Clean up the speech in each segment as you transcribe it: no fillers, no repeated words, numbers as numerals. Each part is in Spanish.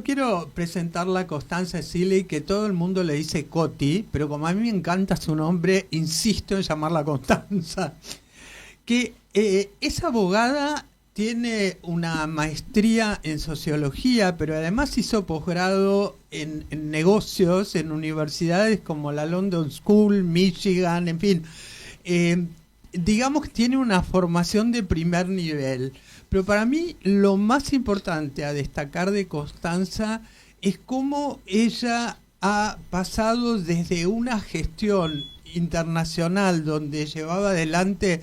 quiero presentarla a Constanza Siley, que todo el mundo le dice Coti, pero como a mí me encanta su nombre, insisto en llamarla Constanza, que es abogada, tiene una maestría en sociología, pero además hizo posgrado en negocios en universidades como la London School, Michigan, en fin. Digamos que tiene una formación de primer nivel. Pero para mí lo más importante a destacar de Constanza es cómo ella ha pasado desde una gestión internacional donde llevaba adelante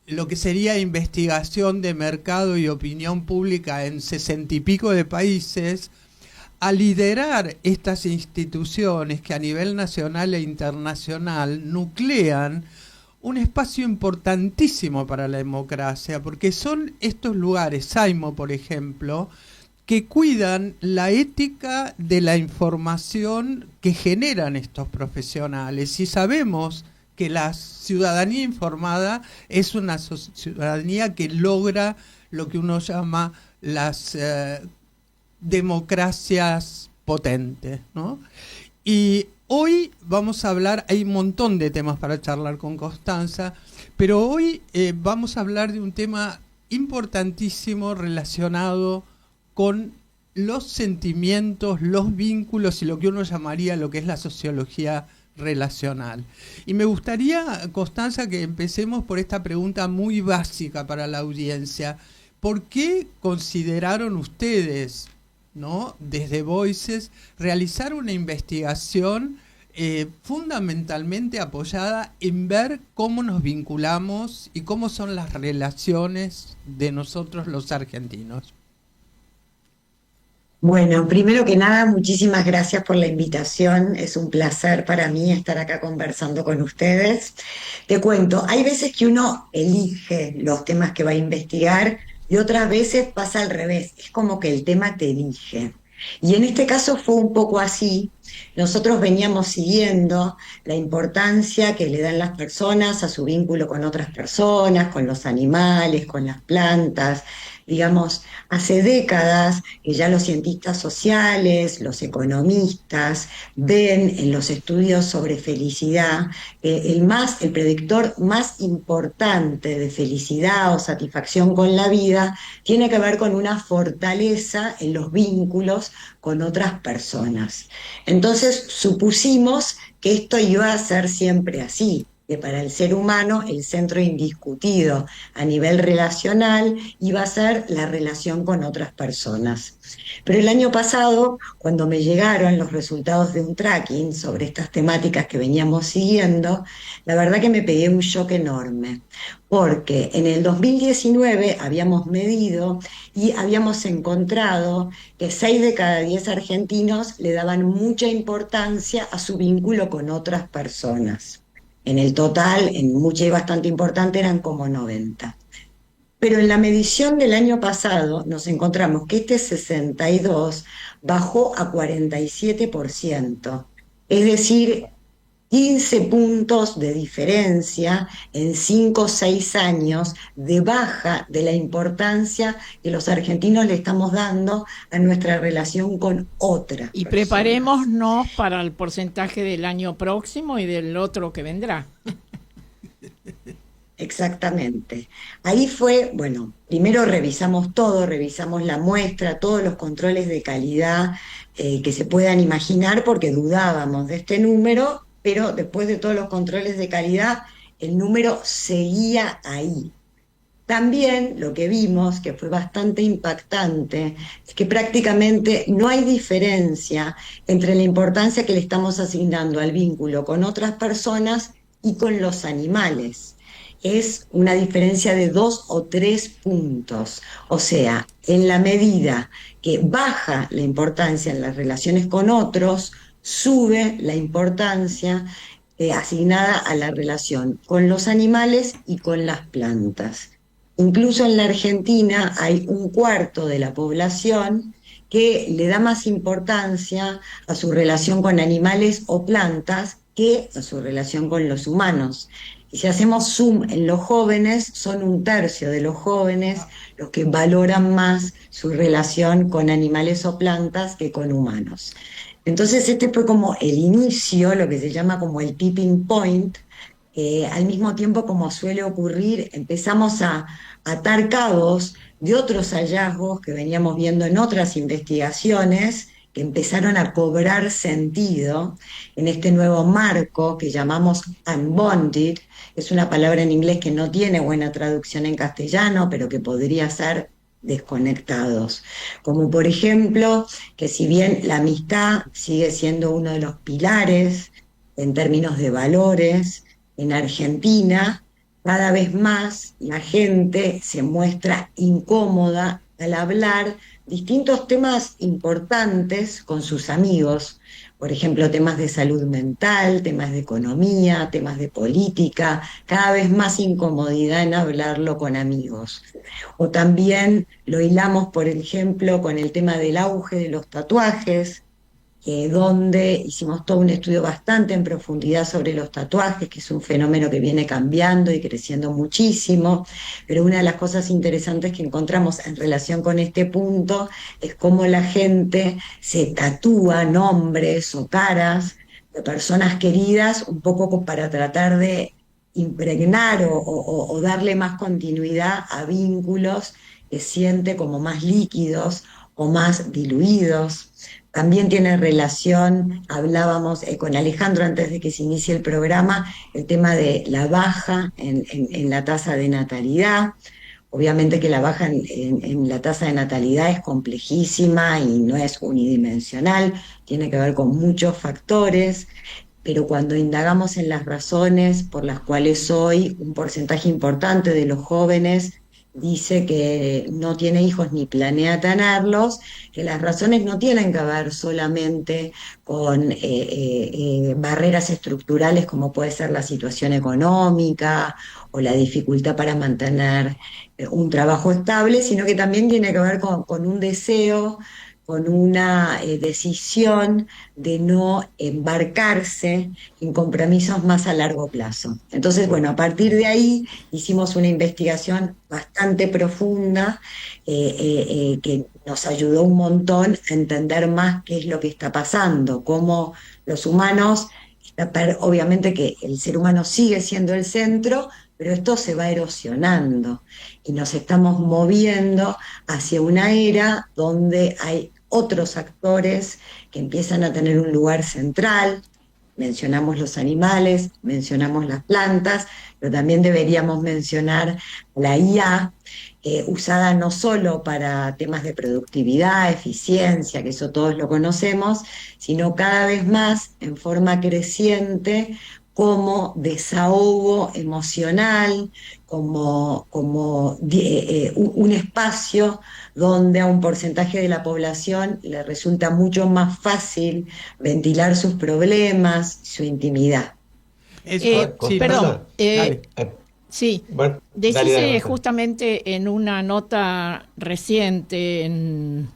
lo que sería investigación de mercado y opinión pública en 60 y pico de países, a liderar estas instituciones que a nivel nacional e internacional nuclean un espacio importantísimo para la democracia, porque son estos lugares, Saimo por ejemplo, que cuidan la ética de la información que generan estos profesionales. Y sabemos que la ciudadanía informada es una ciudadanía que logra lo que uno llama las democracias potentes, ¿no? Y hoy vamos a hablar, hay un montón de temas para charlar con Constanza, pero hoy vamos a hablar de un tema importantísimo relacionado con los sentimientos, los vínculos y lo que uno llamaría lo que es la sociología relacional. Y me gustaría, Constanza, que empecemos por esta pregunta muy básica para la audiencia. ¿Por qué consideraron ustedes, ¿no?, desde Voices, realizar una investigación fundamentalmente apoyada en ver cómo nos vinculamos y cómo son las relaciones de nosotros los argentinos? Bueno, primero que nada, muchísimas gracias por la invitación. Es un placer para mí estar acá conversando con ustedes. Te cuento, hay veces que uno elige los temas que va a investigar y otras veces pasa al revés. Es como que el tema te elige. Y en este caso fue un poco así. Nosotros veníamos siguiendo la importancia que le dan las personas a su vínculo con otras personas, con los animales, con las plantas. Digamos, hace décadas que ya los cientistas sociales, los economistas, ven en los estudios sobre felicidad el predictor más importante de felicidad o satisfacción con la vida tiene que ver con una fortaleza en los vínculos con otras personas. Entonces supusimos que esto iba a ser siempre así, que para el ser humano el centro indiscutido a nivel relacional iba a ser la relación con otras personas. Pero el año pasado, cuando me llegaron los resultados de un tracking sobre estas temáticas que veníamos siguiendo, la verdad que me pegué un shock enorme, porque en el 2019 habíamos medido y habíamos encontrado que 6 de cada 10 argentinos le daban mucha importancia a su vínculo con otras personas. En el total, en mucha y bastante importante, eran como 90. Pero en la medición del año pasado nos encontramos que este 62 bajó a 47%. Es decir, 15 puntos de diferencia en 5 o 6 años de baja de la importancia que los argentinos le estamos dando a nuestra relación con otras Y personas. preparémonos para el porcentaje del año próximo y del otro que vendrá. Exactamente. Ahí fue, bueno, primero revisamos todo, revisamos la muestra, todos los controles de calidad que se puedan imaginar, porque dudábamos de este número, pero después de todos los controles de calidad, el número seguía ahí. También lo que vimos, que fue bastante impactante, es que prácticamente no hay diferencia entre la importancia que le estamos asignando al vínculo con otras personas y con los animales. Es una diferencia de 2 o 3 puntos. O sea, en la medida que baja la importancia en las relaciones con otros, sube la importancia asignada a la relación con los animales y con las plantas. Incluso en la Argentina hay un cuarto de la población que le da más importancia a su relación con animales o plantas que a su relación con los humanos. Y si hacemos zoom en los jóvenes, son 1/3 de los jóvenes los que valoran más su relación con animales o plantas que con humanos. Entonces este fue como el inicio, lo que se llama como el tipping point. Al mismo tiempo, como suele ocurrir, empezamos a atar cabos de otros hallazgos que veníamos viendo en otras investigaciones, que empezaron a cobrar sentido en este nuevo marco que llamamos unbonded. Es una palabra en inglés que no tiene buena traducción en castellano, pero que podría ser desconectados. Como por ejemplo, que si bien la amistad sigue siendo uno de los pilares en términos de valores, en Argentina, cada vez más la gente se muestra incómoda al hablar distintos temas importantes con sus amigos, por ejemplo, temas de salud mental, temas de economía, temas de política, cada vez más incomodidad en hablarlo con amigos. O también lo hilamos, por ejemplo, con el tema del auge de los tatuajes, donde hicimos todo un estudio bastante en profundidad sobre los tatuajes, que es un fenómeno que viene cambiando y creciendo muchísimo, pero una de las cosas interesantes que encontramos en relación con este punto es cómo la gente se tatúa nombres o caras de personas queridas, un poco para tratar de impregnar o darle más continuidad a vínculos que siente como más líquidos o más diluidos. También tiene relación, hablábamos con Alejandro antes de que se inicie el programa, el tema de la baja en la tasa de natalidad. Obviamente que la baja en la tasa de natalidad es complejísima y no es unidimensional, tiene que ver con muchos factores, pero cuando indagamos en las razones por las cuales hoy un porcentaje importante de los jóvenes dice que no tiene hijos ni planea tenerlos, que las razones no tienen que ver solamente con barreras estructurales como puede ser la situación económica o la dificultad para mantener un trabajo estable, sino que también tiene que ver con un deseo, con una decisión de no embarcarse en compromisos más a largo plazo. Entonces, bueno, a partir de ahí hicimos una investigación bastante profunda que nos ayudó un montón a entender más qué es lo que está pasando, cómo los humanos, obviamente que el ser humano sigue siendo el centro, pero esto se va erosionando y nos estamos moviendo hacia una era donde hay otros actores que empiezan a tener un lugar central. Mencionamos los animales, mencionamos las plantas, pero también deberíamos mencionar la IA, usada no solo para temas de productividad, eficiencia, que eso todos lo conocemos, sino cada vez más en forma creciente como desahogo emocional, como un espacio donde a un porcentaje de la población le resulta mucho más fácil ventilar sus problemas, su intimidad. Sí, Perdón, dale. sí, Bueno, decise dale. justamente en una nota reciente en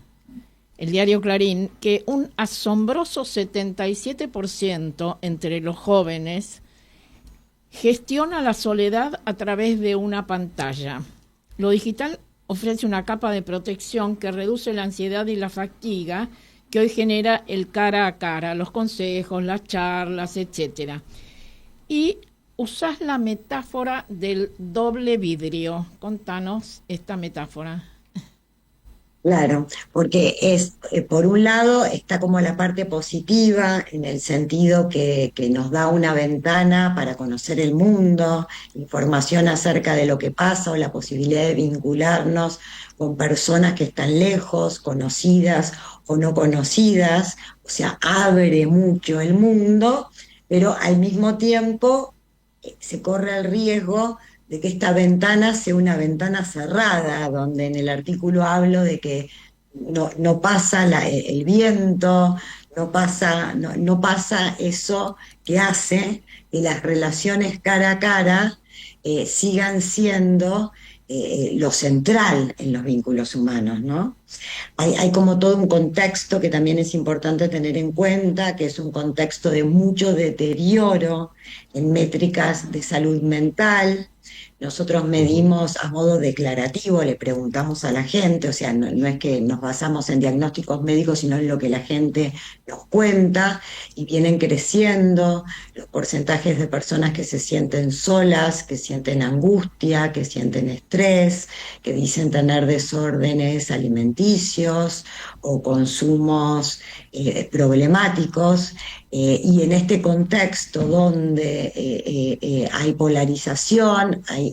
el diario Clarín que un asombroso 77% entre los jóvenes gestiona la soledad a través de una pantalla. Lo digital ofrece una capa de protección que reduce la ansiedad y la fatiga que hoy genera el cara a cara, los consejos, las charlas, etcétera. Y usás la metáfora del doble vidrio. Contanos esta metáfora. Claro, porque por un lado está como la parte positiva, en el sentido que nos da una ventana para conocer el mundo, información acerca de lo que pasa o la posibilidad de vincularnos con personas que están lejos, conocidas o no conocidas, o sea, abre mucho el mundo, pero al mismo tiempo se corre el riesgo de que esta ventana sea una ventana cerrada, donde en el artículo hablo de que no pasa el viento, no pasa eso que hace que las relaciones cara a cara sigan siendo lo central en los vínculos humanos, ¿no? Hay como todo un contexto que también es importante tener en cuenta, que es un contexto de mucho deterioro en métricas de salud mental. Nosotros Ujú. medimos a modo declarativo, le preguntamos a la gente, o sea, no es que nos basamos en diagnósticos médicos, sino en lo que la gente nos cuenta, y vienen creciendo los porcentajes de personas que se sienten solas, que sienten angustia, que sienten estrés, que dicen tener desórdenes alimenticios o consumos problemáticos. Y en este contexto donde hay polarización, hay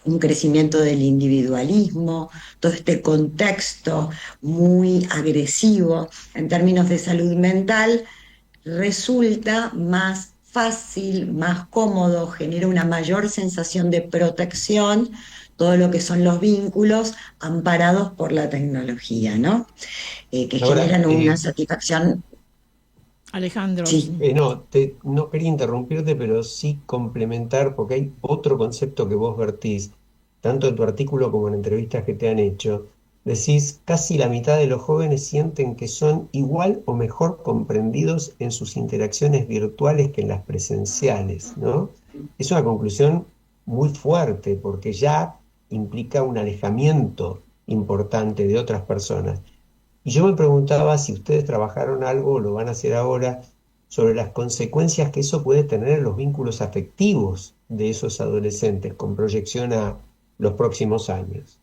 un crecimiento del individualismo, todo este contexto muy agresivo en términos de salud mental, resulta más fácil, más cómodo, genera una mayor sensación de protección, todo lo que son los vínculos amparados por la tecnología, ¿no? Que Ahora, generan una satisfacción. Alejandro, Sí. sí. no quería interrumpirte, pero sí complementar, porque hay otro concepto que vos vertís, tanto en tu artículo como en entrevistas que te han hecho. Decís, casi la mitad de los jóvenes sienten que son igual o mejor comprendidos en sus interacciones virtuales que en las presenciales, ¿no? Es una conclusión muy fuerte, porque ya implica un alejamiento importante de otras personas. Y yo me preguntaba si ustedes trabajaron algo, o lo van a hacer ahora, sobre las consecuencias que eso puede tener en los vínculos afectivos de esos adolescentes con proyección a los próximos años.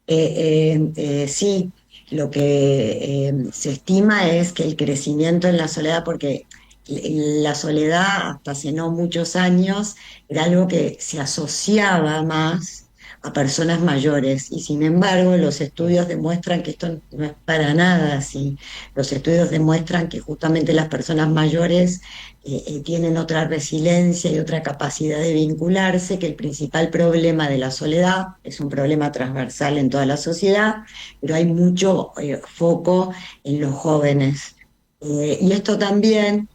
Sí, lo que se estima es que el crecimiento en la soledad, porque la soledad hasta hace no muchos años era algo que se asociaba más a personas mayores, y sin embargo los estudios demuestran que esto no es para nada así. Los estudios demuestran que justamente las personas mayores tienen otra resiliencia y otra capacidad de vincularse, que el principal problema de la soledad es un problema transversal en toda la sociedad, pero hay mucho foco en los jóvenes. Y esto también,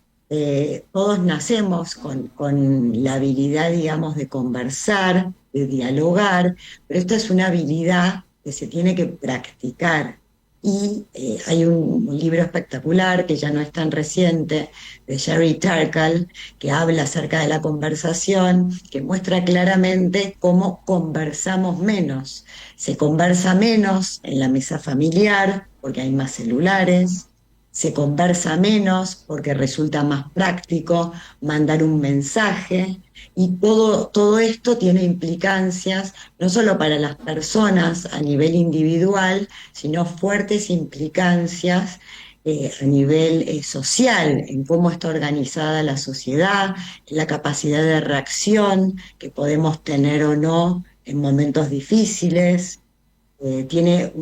todos nacemos con la habilidad, digamos, de conversar, de dialogar, pero esta es una habilidad que se tiene que practicar. Y hay un libro espectacular que ya no es tan reciente, de Sherry Turkle, que habla acerca de la conversación, que muestra claramente cómo conversamos menos. Se conversa menos en la mesa familiar porque hay más celulares, se conversa menos porque resulta más práctico mandar un mensaje, y todo esto tiene implicancias no solo para las personas a nivel individual, sino fuertes implicancias a nivel social, en cómo está organizada la sociedad, en la capacidad de reacción que podemos tener o no en momentos difíciles. Tiene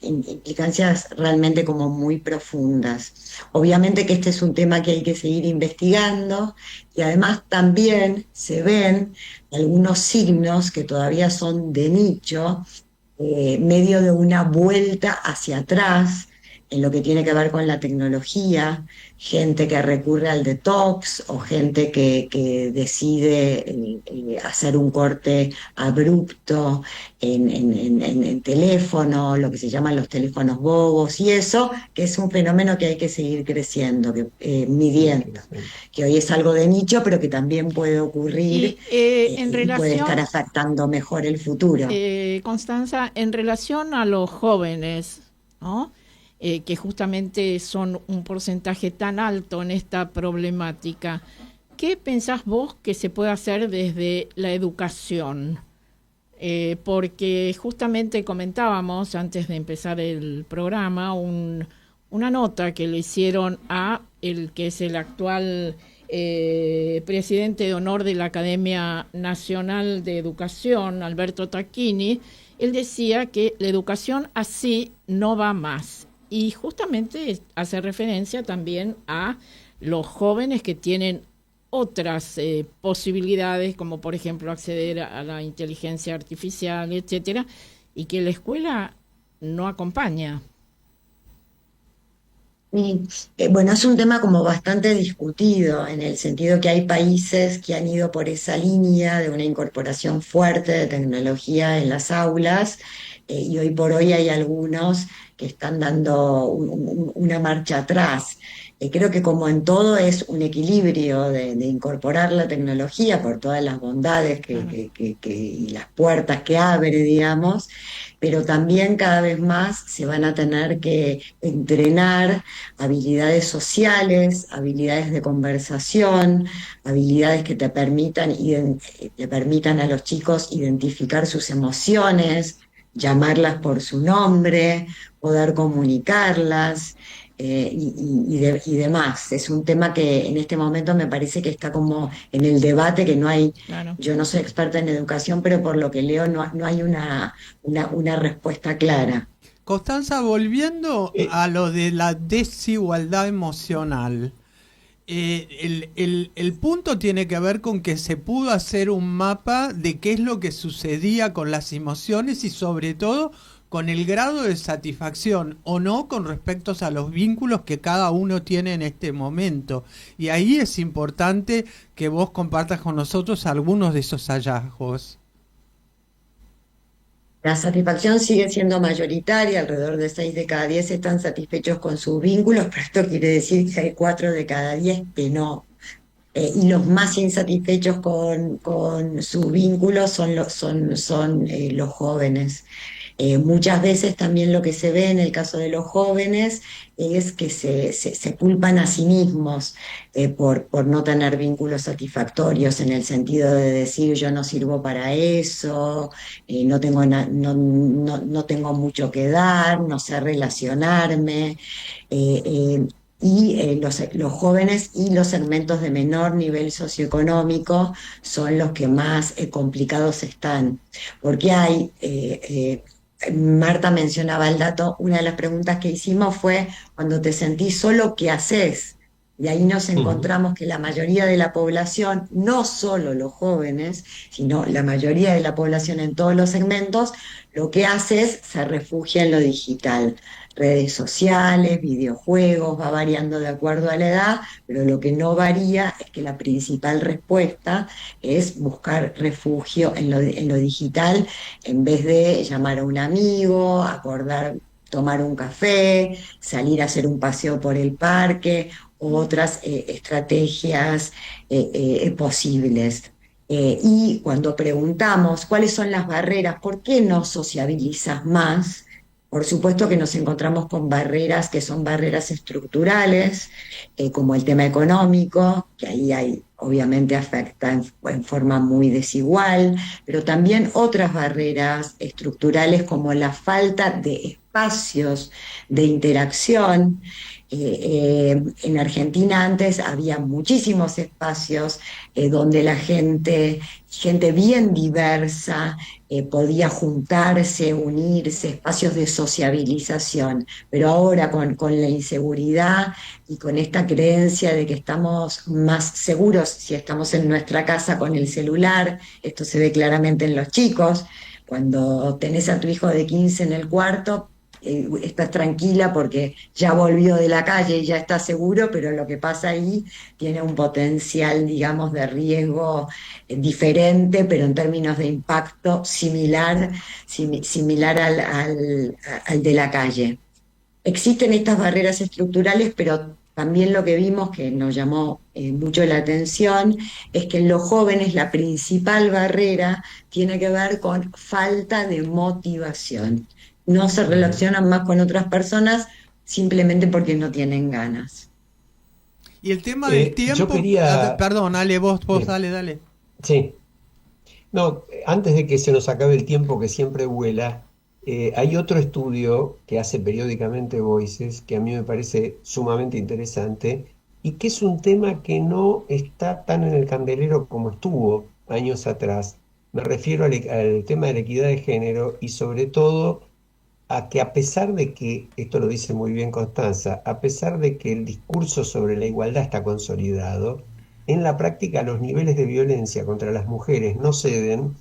implicancias realmente como muy profundas. Obviamente que este es un tema que hay que seguir investigando, y además también se ven algunos signos que todavía son de nicho, medio de una vuelta hacia atrás en lo que tiene que ver con la tecnología, gente que recurre al detox o gente que decide hacer un corte abrupto en teléfono, lo que se llaman los teléfonos bobos, y eso, que es un fenómeno que hay que seguir creciendo, midiendo, Interesante. que hoy es algo de nicho, pero que también puede ocurrir Y en y puede estar relación, afectando mejor el futuro. Constanza, en relación a los jóvenes, ¿no? Que justamente son un porcentaje tan alto en esta problemática, ¿qué pensás vos que se puede hacer desde la educación? Porque justamente comentábamos antes de empezar el programa una nota que le hicieron a el que es el actual presidente de honor de la Academia Nacional de Educación, Alberto Tacchini. Él decía que la educación así no va más, y justamente hace referencia también a los jóvenes que tienen otras posibilidades, como por ejemplo acceder a la inteligencia artificial, etcétera, y que la escuela no acompaña. Y, bueno, es un tema como bastante discutido, en el sentido que hay países que han ido por esa línea de una incorporación fuerte de tecnología en las aulas, y hoy por hoy hay algunos que están dando una marcha atrás. Creo que como en todo es un equilibrio de incorporar la tecnología por todas las bondades Claro. y las puertas que abre, digamos, pero también cada vez más se van a tener que entrenar habilidades sociales, habilidades de conversación, habilidades que te permitan a los chicos identificar sus emociones, llamarlas por su nombre, poder comunicarlas. Y demás. Es un tema que en este momento me parece que está como en el debate, que no hay, Claro. yo no soy experta en educación, pero por lo que leo no hay una respuesta clara. Constanza, volviendo Eh, a lo de la desigualdad emocional, el punto tiene que ver con que se pudo hacer un mapa de qué es lo que sucedía con las emociones y sobre todo con el grado de satisfacción o no con respecto a los vínculos que cada uno tiene en este momento. Y ahí es importante que vos compartas con nosotros algunos de esos hallazgos. La satisfacción sigue siendo mayoritaria, alrededor de 6 de cada 10 están satisfechos con sus vínculos, pero esto quiere decir que hay 4 de cada 10 que no. Y los más insatisfechos con sus vínculos son los jóvenes. Muchas veces también lo que se ve en el caso de los jóvenes es que se culpan a sí mismos por no tener vínculos satisfactorios, en el sentido de decir yo no sirvo para eso, no tengo mucho que dar, no sé relacionarme. eh, eh, los jóvenes y los segmentos de menor nivel socioeconómico son los que más complicados están, porque Marta mencionaba el dato, una de las preguntas que hicimos fue, cuando te sentís solo, ¿qué haces? Y ahí nos ujú. encontramos que la mayoría de la población, no solo los jóvenes, sino la mayoría de la población en todos los segmentos, lo que hace es se refugia en lo digital. Redes sociales, videojuegos, va variando de acuerdo a la edad, pero lo que no varía es que la principal respuesta es buscar refugio en lo digital en vez de llamar a un amigo, acordar tomar un café, salir a hacer un paseo por el parque, u otras estrategias posibles. Y cuando preguntamos cuáles son las barreras, ¿por qué no sociabilizas más? Por supuesto que nos encontramos con barreras que son barreras estructurales, como el tema económico, que ahí obviamente afecta en forma muy desigual, pero también otras barreras estructurales como la falta de espacios de interacción. En Argentina antes había muchísimos espacios donde gente bien diversa, podía juntarse, unirse, espacios de sociabilización, pero ahora con la inseguridad y con esta creencia de que estamos más seguros si estamos en nuestra casa con el celular, esto se ve claramente en los chicos, cuando tenés a tu hijo de 15 en el cuarto, estás tranquila porque ya volvió de la calle y ya está seguro, pero lo que pasa ahí tiene un potencial, digamos, de riesgo diferente, pero en términos de impacto similar al de la calle. Existen estas barreras estructurales, pero también lo que vimos que nos llamó mucho la atención es que en los jóvenes la principal barrera tiene que ver con falta de motivación. No se Ujú. relacionan más con otras personas simplemente porque no tienen ganas. Y el tema del Yo tiempo, quería, perdón, Ale, vos bien, dale, dale. sí, no, antes de que se nos acabe el tiempo que siempre vuela, hay otro estudio que hace periódicamente Voices que a mí me parece sumamente interesante y que es un tema que no está tan en el candelero como estuvo años atrás. Me refiero al tema de la equidad de género y sobre todo a que a pesar de que, esto lo dice muy bien Constanza, a pesar de que el discurso sobre la igualdad está consolidado, en la práctica los niveles de violencia contra las mujeres no ceden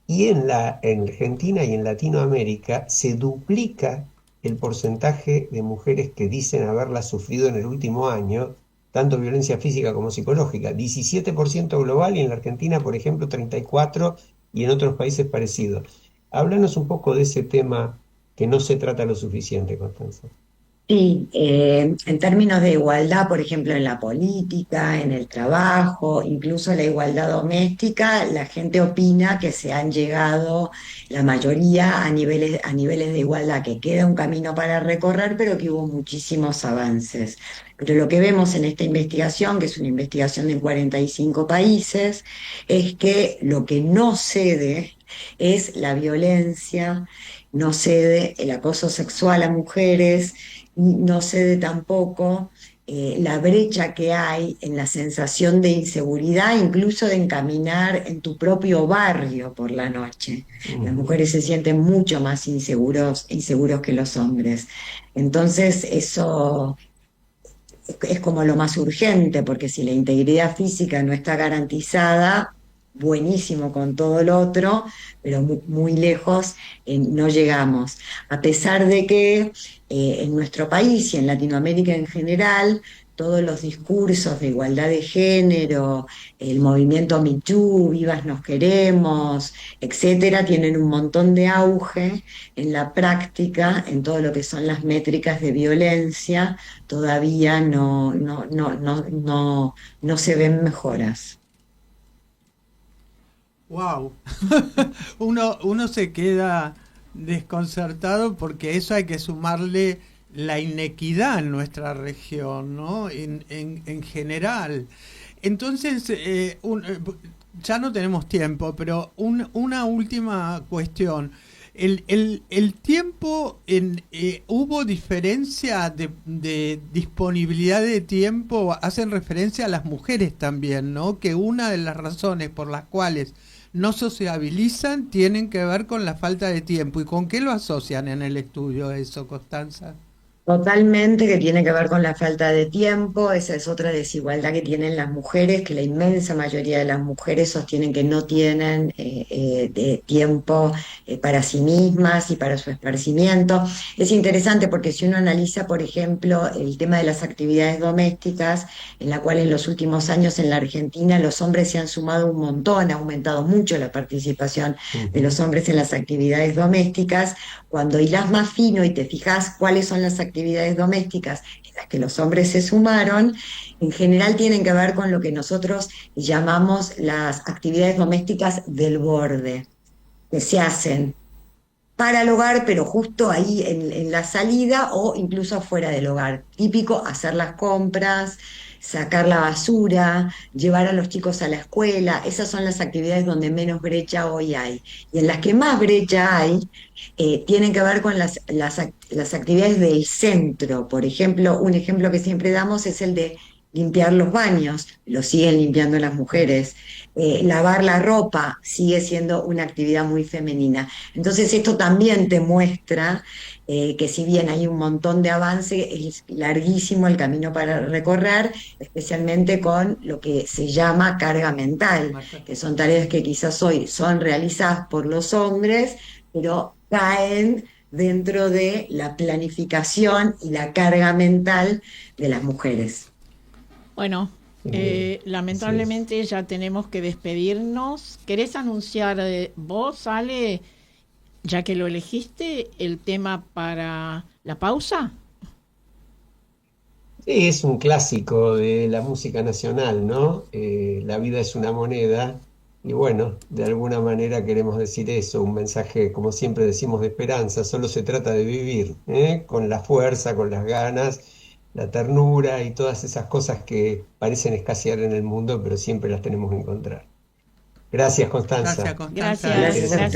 y en Argentina y en Latinoamérica se duplica el porcentaje de mujeres que dicen haberla sufrido en el último año, tanto violencia física como psicológica. 17% global y en la Argentina, por ejemplo, 34% y en otros países parecidos. Háblanos un poco de ese tema que no se trata lo suficiente, Constanza. Sí, en términos de igualdad, por ejemplo, en la política, en el trabajo, incluso la igualdad doméstica, la gente opina que se han llegado, la mayoría, a niveles de igualdad, que queda un camino para recorrer, pero que hubo muchísimos avances. Pero lo que vemos en esta investigación, que es una investigación en 45 países, es que lo que no cede es la violencia, no cede el acoso sexual a mujeres, no cede tampoco la brecha que hay en la sensación de inseguridad, incluso de encaminar en tu propio barrio por la noche. Las Ujú. mujeres se sienten mucho más inseguros que los hombres. Entonces, eso es como lo más urgente, porque si la integridad física no está garantizada, buenísimo con todo lo otro, pero muy lejos no llegamos. A pesar de que en nuestro país y en Latinoamérica en general, todos los discursos de igualdad de género, el movimiento Me Too, Vivas Nos Queremos, etcétera, tienen un montón de auge en la práctica, en todo lo que son las métricas de violencia todavía no se ven mejoras. Wow. Uno se queda desconcertado porque eso hay que sumarle la inequidad en nuestra región, ¿no? En general. Entonces, ya no tenemos tiempo, pero una última cuestión. El tiempo, ¿hubo diferencia de disponibilidad de tiempo? Hacen referencia a las mujeres también, ¿no? Que una de las razones por las cuales no sociabilizan tienen que ver con la falta de tiempo. ¿Y con qué lo asocian en el estudio eso, Constanza? Totalmente, que tiene que ver con la falta de tiempo, esa es otra desigualdad que tienen las mujeres, que la inmensa mayoría de las mujeres sostienen que no tienen de tiempo para sí mismas y para su esparcimiento. Es interesante porque si uno analiza, por ejemplo, el tema de las actividades domésticas, en la cual en los últimos años en la Argentina los hombres se han sumado un montón, ha aumentado mucho la participación de Ujú. los hombres en las actividades domésticas. Cuando hilás más fino y te fijas cuáles son las actividades domésticas en las que los hombres se sumaron, en general tienen que ver con lo que nosotros llamamos las actividades domésticas del borde, que se hacen para el hogar, pero justo ahí en la salida o incluso afuera del hogar. Típico, hacer las compras, sacar la basura, llevar a los chicos a la escuela. Esas son las actividades donde menos brecha hoy hay. Y en las que más brecha hay, tienen que ver con las actividades del centro. Por ejemplo, un ejemplo que siempre damos es el de limpiar los baños, lo siguen limpiando las mujeres. Lavar la ropa sigue siendo una actividad muy femenina. Entonces esto también te muestra que si bien hay un montón de avance, es larguísimo el camino para recorrer, especialmente con lo que se llama carga mental, que son tareas que quizás hoy son realizadas por los hombres, pero caen dentro de la planificación y la carga mental de las mujeres. Bueno, Así es. lamentablemente ya tenemos que despedirnos. ¿Querés anunciar vos, Ale, ya que lo elegiste, el tema para la pausa? Sí, es un clásico de la música nacional, ¿no? La vida es una moneda y bueno, de alguna manera queremos decir eso, un mensaje, como siempre decimos, de esperanza. Solo se trata de vivir, ¿eh? Con la fuerza, con las ganas, la ternura y todas esas cosas que parecen escasear en el mundo, pero siempre las tenemos que encontrar. Gracias, Gracias, Constanza. Constanza. Gracias, Gracias a gracias. ustedes.